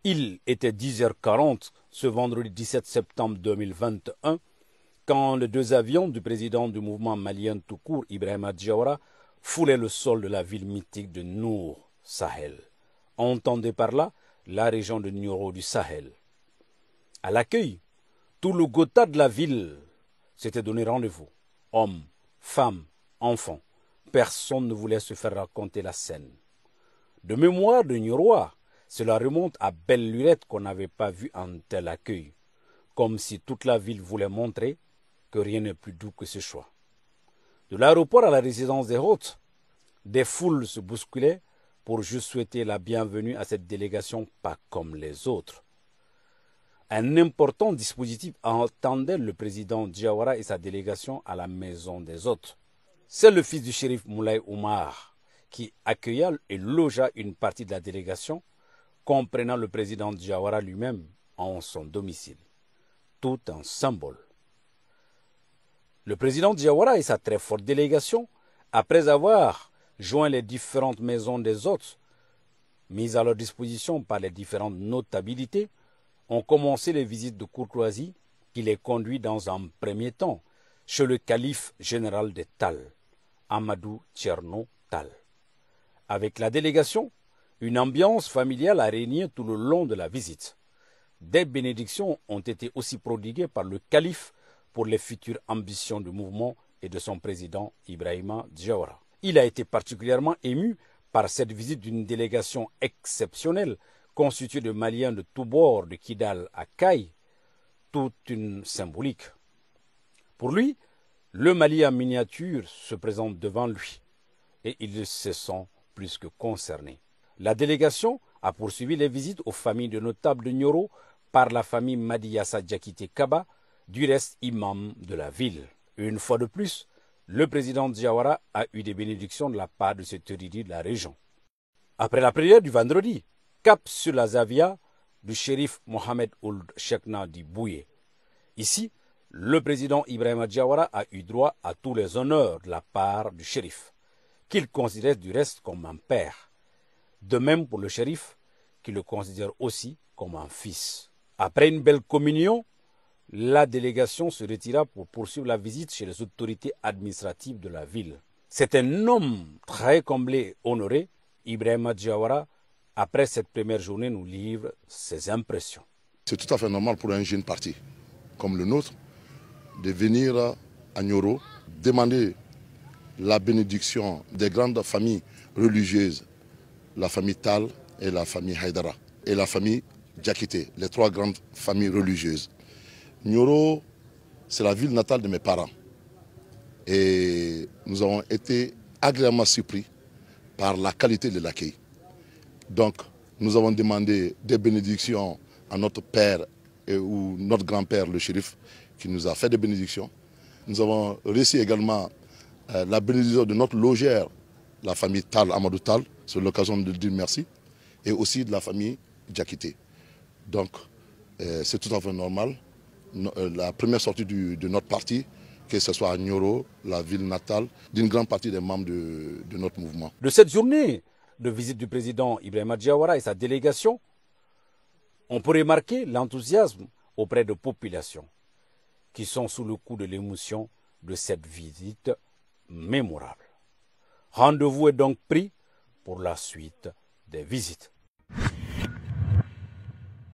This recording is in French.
Il était 10h40 ce vendredi 17 septembre 2021 quand les deux avions du président du mouvement malien tout court, Ibrahima Diawara, foulaient le sol de la ville mythique de Nour Sahel. Entendez par là la région de Nioro du Sahel. À l'accueil, tout le Gotha de la ville s'était donné rendez-vous. Hommes, femmes, enfants. Personne ne voulait se faire raconter la scène. De mémoire de Niorois, cela remonte à belle lurette qu'on n'avait pas vu un tel accueil, comme si toute la ville voulait montrer que rien n'est plus doux que ce choix. De l'aéroport à la résidence des hôtes, des foules se bousculaient pour juste souhaiter la bienvenue à cette délégation pas comme les autres. Un important dispositif attendait le président Diawara et sa délégation à la maison des hôtes. C'est le fils du shérif Moulay Oumar qui accueilla et logea une partie de la délégation, comprenant le président Diawara lui-même en son domicile. Tout un symbole. Le président Diawara et sa très forte délégation, après avoir joint les différentes maisons des hôtes, mises à leur disposition par les différentes notabilités, ont commencé les visites de courtoisie qui les conduit dans un premier temps chez le calife général des Tal, Amadou Tcherno Tal. Avec la délégation, une ambiance familiale a régné tout le long de la visite. Des bénédictions ont été aussi prodiguées par le calife pour les futures ambitions du mouvement et de son président Ibrahima Diawara. Il a été particulièrement ému par cette visite d'une délégation exceptionnelle constituée de Maliens de tous bords, de Kidal à Kay, toute une symbolique. Pour lui, le Mali en miniature se présente devant lui et il se sent plus que concerné. La délégation a poursuivi les visites aux familles de notables de Nioro par la famille Madiyassa Diakité Kaba, du reste imam de la ville. Une fois de plus, le président Diawara a eu des bénédictions de la part de cet érudit de la région. Après la prière du vendredi, cap sur la Zavia du shérif Mohamed Ould Chekna di Bouye. Ici, le président Ibrahima Diawara a eu droit à tous les honneurs de la part du shérif, qu'il considère du reste comme un père. De même pour le shérif, qui le considère aussi comme un fils. Après une belle communion, la délégation se retira pour poursuivre la visite chez les autorités administratives de la ville. C'est un homme très comblé et honoré. Ibrahima Diawara, après cette première journée, nous livre ses impressions. C'est tout à fait normal pour un jeune parti comme le nôtre de venir à Nioro demander la bénédiction des grandes familles religieuses, la famille Tal et la famille Haïdara, et la famille Diakité, les trois grandes familles religieuses. Nioro, c'est la ville natale de mes parents. Et nous avons été agréablement surpris par la qualité de l'accueil. Donc, nous avons demandé des bénédictions à notre père ou notre grand-père, le shérif, qui nous a fait des bénédictions. Nous avons reçu également la bénédiction de notre logère, la famille Tal, Amadou Tal, c'est l'occasion de dire merci, et aussi de la famille Diakité. Donc, c'est tout à fait normal. La première sortie de notre parti, que ce soit à Nioro, la ville natale, d'une grande partie des membres de notre mouvement. De cette journée de visite du président Ibrahima Diawara et sa délégation, on peut remarquer l'enthousiasme auprès de populations qui sont sous le coup de l'émotion de cette visite mémorable. Rendez-vous est donc pris pour la suite des visites.